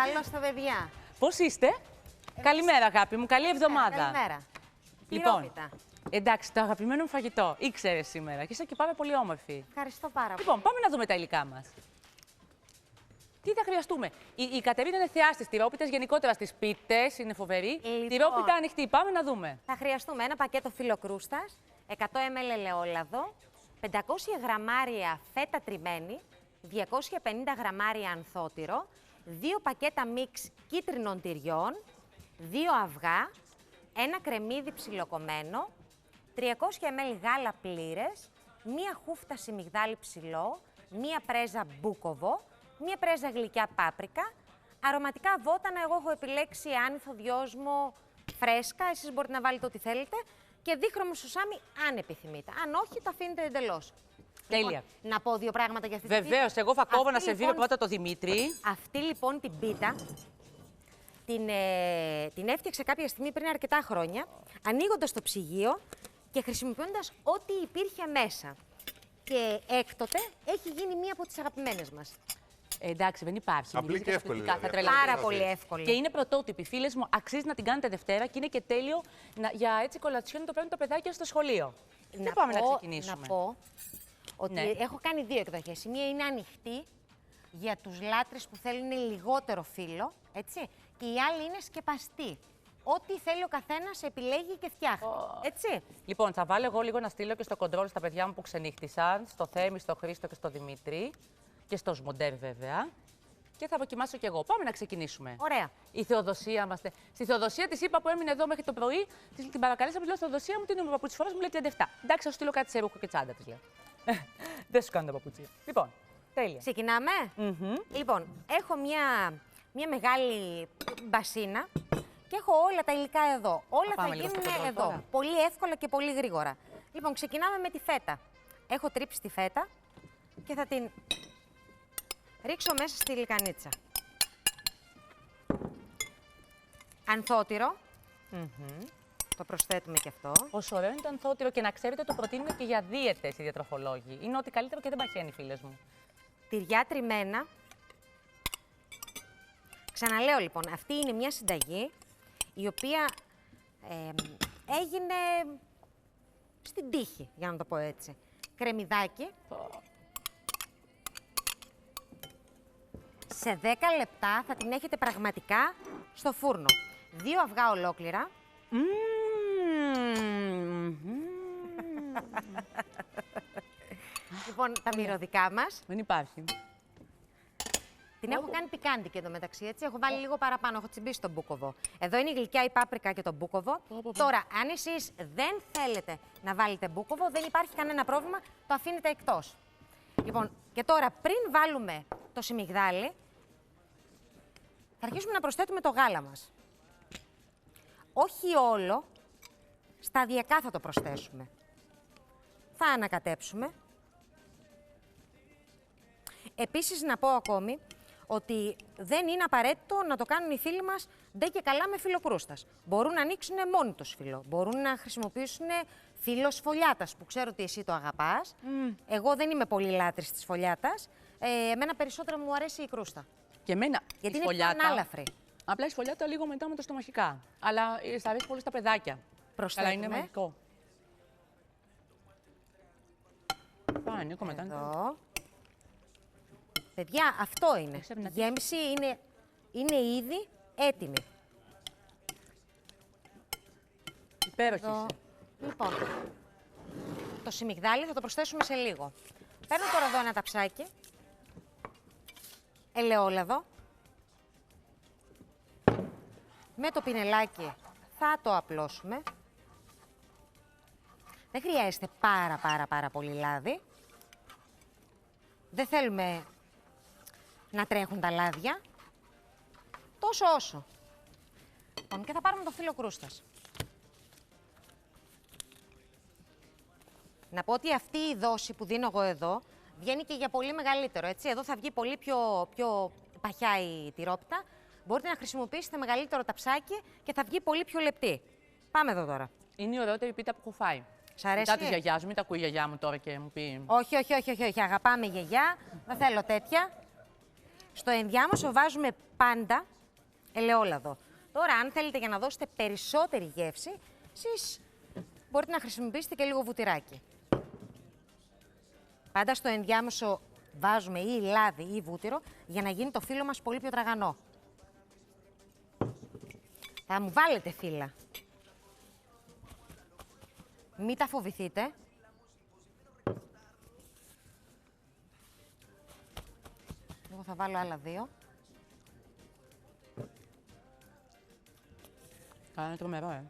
Καλώς τα παιδιά. Πώς είστε? Καλημέρα, αγάπη μου. Καλή εβδομάδα. Καλημέρα. Λοιπόν, Τυρόπιτα. εντάξει, το αγαπημένο μου φαγητό. Ήξερε σήμερα και είσαι και πάρα πολύ όμορφη. Ευχαριστώ πάρα πολύ. Λοιπόν, πάμε να δούμε τα υλικά μας. Τι θα χρειαστούμε? Η Κατερίνα είναι θεά στις τυρόπιτες, γενικότερα στις πίτες, είναι φοβερή. Λοιπόν. Τυρόπιτα ανοιχτή, πάμε να δούμε. Θα χρειαστούμε ένα πακέτο φυλλοκρούστας, 100 ml ελαιόλαδο, 500 γραμμάρια φέτα τριμμένη, 250 γραμμάρια ανθότυρο, 2 πακέτα μίξ κίτρινων τυριών, 2 αυγά, ένα κρεμμύδι ψιλοκομμένο, 300 ml γάλα πλήρες, μία χούφτα σιμιγδάλι ψηλό, μία πρέζα μπούκοβο, μία πρέζα γλυκιά πάπρικα, αρωματικά βότανα, εγώ έχω επιλέξει άνηθο, δυόσμο, φρέσκα, εσείς μπορείτε να βάλετε ό,τι θέλετε, και δίχρωμο σουσάμι αν επιθυμείτε. Αν όχι, το αφήνετε εντελώς. Τέλεια. Λοιπόν, να πω 2 πράγματα για αυτή την πίτα. Βεβαίως, εγώ θα κόβω να Αυτή, σερβίρω λοιπόν, πρώτα το Δημήτρη. Αυτή λοιπόν την πίτα την έφτιαξε κάποια στιγμή πριν αρκετά χρόνια, ανοίγοντας το ψυγείο και χρησιμοποιώντας ό,τι υπήρχε μέσα. Και έκτοτε έχει γίνει μία από τις αγαπημένες μας. Εντάξει, δεν υπάρχει. Απλή Μυρίζει και εύκολη, καταπληκτικά, δηλαδή. θα τρελαθείς. Πάρα πολύ εύκολη. Και είναι πρωτότυπη. Φίλες μου, αξίζει να την κάνετε Δευτέρα και είναι και τέλειο για έτσι κολατσιόν το παίρνουν τα παιδάκια στο σχολείο. Δεν πάμε να ξεκινήσουμε. Να πω ότι Ναι. έχω κάνει 2 εκδοχές. Η μία είναι ανοιχτή για τους λάτρες που θέλουν λιγότερο φύλλο, έτσι. Και η άλλη είναι σκεπαστή. Ό,τι θέλει ο καθένας επιλέγει και φτιάχνει. Έτσι. Λοιπόν, θα βάλω εγώ λίγο να στείλω και στο κοντρόλ στα παιδιά μου που ξενύχτησαν, στο Θέμη, στο Χρήστο και στο Δημήτρη. Και στο Σμοντέρ, βέβαια. Και θα δοκιμάσω κι εγώ. Πάμε να ξεκινήσουμε. Ωραία. Η Θεοδοσία μας. Στη Θεοδοσία τη είπα που έμεινε εδώ μέχρι το πρωί, την παρακαλέσαμε, λέω Θεοδοσία μου, τι είναι ο παπούτσι φοράς, μου λέει 37. Εντάξει, θα σου στείλω κάτι σε ρούχο και τσάντα, τη λέω. Δεν σου κάνω τα παπούτσια. Λοιπόν, τέλεια. Ξεκινάμε. Λοιπόν, έχω μια μεγάλη μπασίνα και έχω όλα τα υλικά εδώ. Όλα θα πάμε λίγο στο γίνουν κοντρόλ εδώ. τώρα. Πολύ εύκολα και πολύ γρήγορα. Λοιπόν, ξεκινάμε με τη φέτα. Έχω τρίψει τη φέτα και θα την ρίξω μέσα στη λικανίτσα. Ανθότυρο. Το προσθέτουμε και αυτό. Όσο ωραίο είναι το ανθότυρο και να ξέρετε το προτείνουμε και για δίαιτες οι διατροφολόγοι. Είναι ό,τι καλύτερο και δεν παχαίνει, φίλες μου. Τυριά τριμμένα. Ξαναλέω λοιπόν, αυτή είναι μια συνταγή η οποία έγινε στην τύχη, για να το πω έτσι. Κρεμμυδάκι. Σε 10 λεπτά θα την έχετε πραγματικά στο φούρνο. 2 αυγά ολόκληρα. Λοιπόν, τα μυρωδικά μας. Δεν υπάρχει. Την έχω κάνει πικάντικη εντωμεταξύ, έτσι. Έχω βάλει λίγο παραπάνω, έχω τσιμπήσει τον μπούκοβο. Εδώ είναι η γλυκιά η πάπρικα και το μπούκοβο. Τώρα, αν εσείς δεν θέλετε να βάλετε μπούκοβο, δεν υπάρχει κανένα πρόβλημα, το αφήνετε εκτός. Λοιπόν, και τώρα πριν βάλουμε το σιμιγδάλι, θα αρχίσουμε να προσθέτουμε το γάλα μας. Όχι όλο, σταδιακά θα το προσθέσουμε. Θα ανακατέψουμε. Επίσης, να πω ακόμη ότι δεν είναι απαραίτητο να το κάνουν οι φίλοι μας ντε και καλά με φυλλοκρούστας. Μπορούν να ανοίξουν μόνοι το φύλλο. Μπορούν να χρησιμοποιήσουν φύλλο σφολιάτας, που ξέρω ότι εσύ το αγαπάς. Εγώ δεν είμαι πολύ λάτρης της σφολιάτας. Εμένα περισσότερο μου αρέσει η κρούστα. Και εμένα Γιατί η είναι πιο σφολιάτα. ανάλαφρη. Απλά η σφολιάτα λίγο μετά με τα στομαχικά. Αλλά θα αρέσει πολύ στα παιδάκια. Προσθέτουμε. Αλλά είναι μαγικό. Πάει, Νίκο, μετά. Εδώ. Παιδιά, αυτό είναι. Η γέμιση είναι ήδη έτοιμη. Υπέροχη Εδώ. είσαι. Λοιπόν, το σιμιγδάλι θα το προσθέσουμε σε λίγο. Παίρνω τώρα εδώ ένα ταψάκι. Ελαιόλαδο. Με το πινελάκι θα το απλώσουμε. Δεν χρειάζεται πάρα πολύ λάδι. Δεν θέλουμε να τρέχουν τα λάδια. Τόσο όσο. Λοιπόν, και θα πάρουμε το φύλλο κρούστας. Να πω ότι αυτή η δόση που δίνω εγώ εδώ βγαίνει και για πολύ μεγαλύτερο, έτσι. Εδώ θα βγει πολύ πιο παχιά η τυρόπιτα. Μπορείτε να χρησιμοποιήσετε μεγαλύτερο ταψάκι και θα βγει πολύ πιο λεπτή. Πάμε εδώ τώρα. Είναι η ωραιότερη πίτα που έχω φάει. Σ' αρέσει? Μετά τη γιαγιά μου, μην τα ακούει η γιαγιά μου τώρα και μου πει. Όχι. Αγαπάμε γιαγιά. Δεν θέλω τέτοια. Στο ενδιάμεσο βάζουμε πάντα ελαιόλαδο. Τώρα, αν θέλετε για να δώσετε περισσότερη γεύση, εσείς μπορείτε να χρησιμοποιήσετε και λίγο βουτυράκι. Πάντα στο ενδιάμεσο βάζουμε ή λάδι ή βούτυρο για να γίνει το φύλλο μας πολύ πιο τραγανό. Θα μου βάλετε φύλλα. Μην τα φοβηθείτε. Εγώ θα βάλω άλλα 2. Καλά, είναι τρομερό,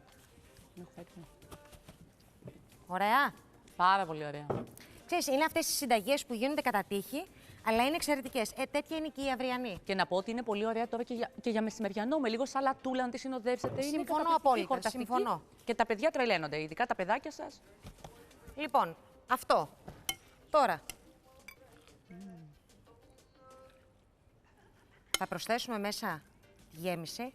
Ωραία. Πάρα πολύ ωραία. Ξέρεις, είναι αυτές οι συνταγές που γίνονται κατά τύχη, αλλά είναι εξαιρετικές. Τέτοια είναι και η αυριανή. Και να πω ότι είναι πολύ ωραία τώρα και για μεσημεριανό, με λίγο σαλατούλα να τη συνοδεύσετε. Συμφωνώ απόλυτα. Συμφωνώ. Και τα παιδιά τρελαίνονται, ειδικά τα παιδάκια σας. Λοιπόν, αυτό. Τώρα. Θα προσθέσουμε μέσα γέμιση.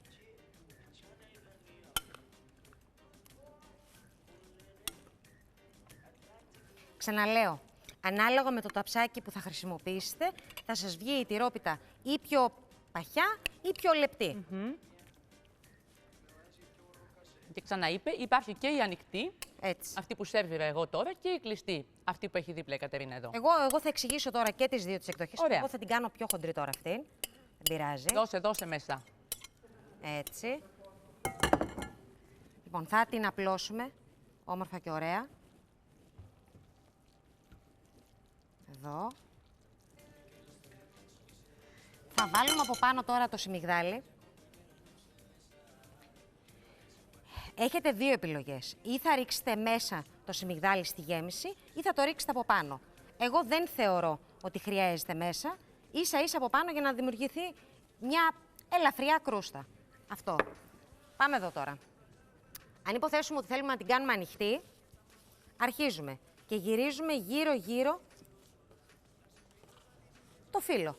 Ξαναλέω, ανάλογα με το ταψάκι που θα χρησιμοποιήσετε, θα σας βγει η τυρόπιτα ή πιο παχιά ή πιο λεπτή. Και ξαναείπε, υπάρχει και η ανοιχτή, Έτσι. αυτή που σερβίρα εγώ τώρα, και η κλειστή, αυτή που έχει δίπλα η Κατερίνα εδώ. Εγώ θα εξηγήσω τώρα και τις δύο τις εκδοχές. Ωραία. Εγώ θα την κάνω πιο χοντρή τώρα αυτή. Δεν πειράζει. Δώσε μέσα. Έτσι. Λοιπόν, θα την απλώσουμε όμορφα και ωραία. Εδώ. Θα βάλουμε από πάνω τώρα το σιμιγδάλι. Έχετε δύο επιλογές. Ή θα ρίξετε μέσα το σιμιγδάλι στη γέμιση ή θα το ρίξετε από πάνω. Εγώ δεν θεωρώ ότι χρειάζεται μέσα, ίσα-ίσα από πάνω για να δημιουργηθεί μια ελαφριά κρούστα. Αυτό. Πάμε εδώ τώρα. Αν υποθέσουμε ότι θέλουμε να την κάνουμε ανοιχτή, αρχίζουμε και γυρίζουμε γύρω-γύρω το φύλλο.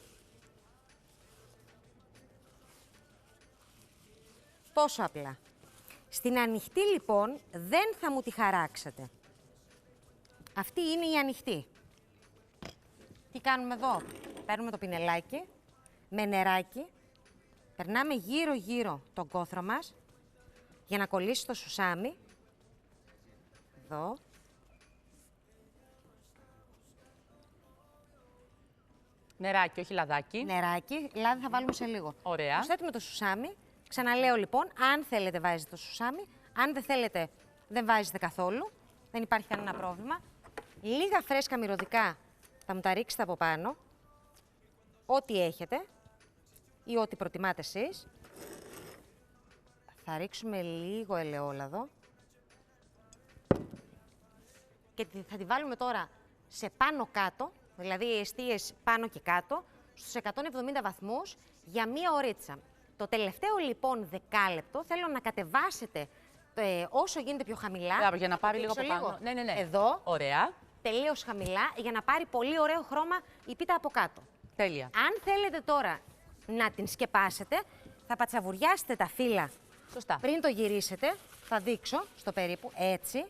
Τόσο απλά. Στην ανοιχτή λοιπόν δεν θα μου τη χαράξετε. Αυτή είναι η ανοιχτή. Τι κάνουμε εδώ? Παίρνουμε το πινελάκι με νεράκι, περνάμε γύρω-γύρω τον κόθρο μας για να κολλήσει το σουσάμι. Εδώ. Νεράκι, όχι λαδάκι. Νεράκι, λάδι θα βάλουμε σε λίγο. Ωραία. Προσθέτουμε το σουσάμι. Ξαναλέω λοιπόν, αν θέλετε βάζετε το σουσάμι, αν δεν θέλετε δεν βάζετε καθόλου, δεν υπάρχει κανένα πρόβλημα. Λίγα φρέσκα μυρωδικά θα μου τα ρίξετε από πάνω, ό,τι έχετε ή ό,τι προτιμάτε εσείς. Θα ρίξουμε λίγο ελαιόλαδο και θα τη βάλουμε τώρα σε πάνω κάτω, δηλαδή εστίες πάνω και κάτω, στους 170 βαθμούς για μία ωρίτσα. Το τελευταίο λοιπόν δεκάλεπτο θέλω να κατεβάσετε όσο γίνεται πιο χαμηλά. Μπράβο, για να πάρει λίγο από πάνω. Ναι. Εδώ. Ωραία. Τελείως χαμηλά για να πάρει πολύ ωραίο χρώμα η πίτα από κάτω. Τέλεια. Αν θέλετε τώρα να την σκεπάσετε, θα πατσαβουριάσετε τα φύλλα. Σωστά. Πριν το γυρίσετε, θα δείξω στο περίπου έτσι.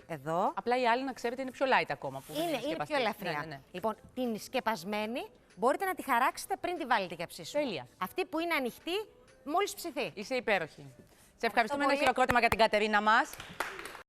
Εδώ. Απλά η άλλη, να ξέρετε, είναι πιο light ακόμα. Που Είναι πιο ελαφριά. Ναι. Λοιπόν, την σκεπασμένη μπορείτε να τη χαράξετε πριν τη βάλετε για ψήσιμο. Τέλεια. Αυτή που είναι ανοιχτή, μόλις ψηθεί. Είσαι υπέροχη. Σε ευχαριστούμε, ένα πολύ. χειροκρότημα για την Κατερίνα μας.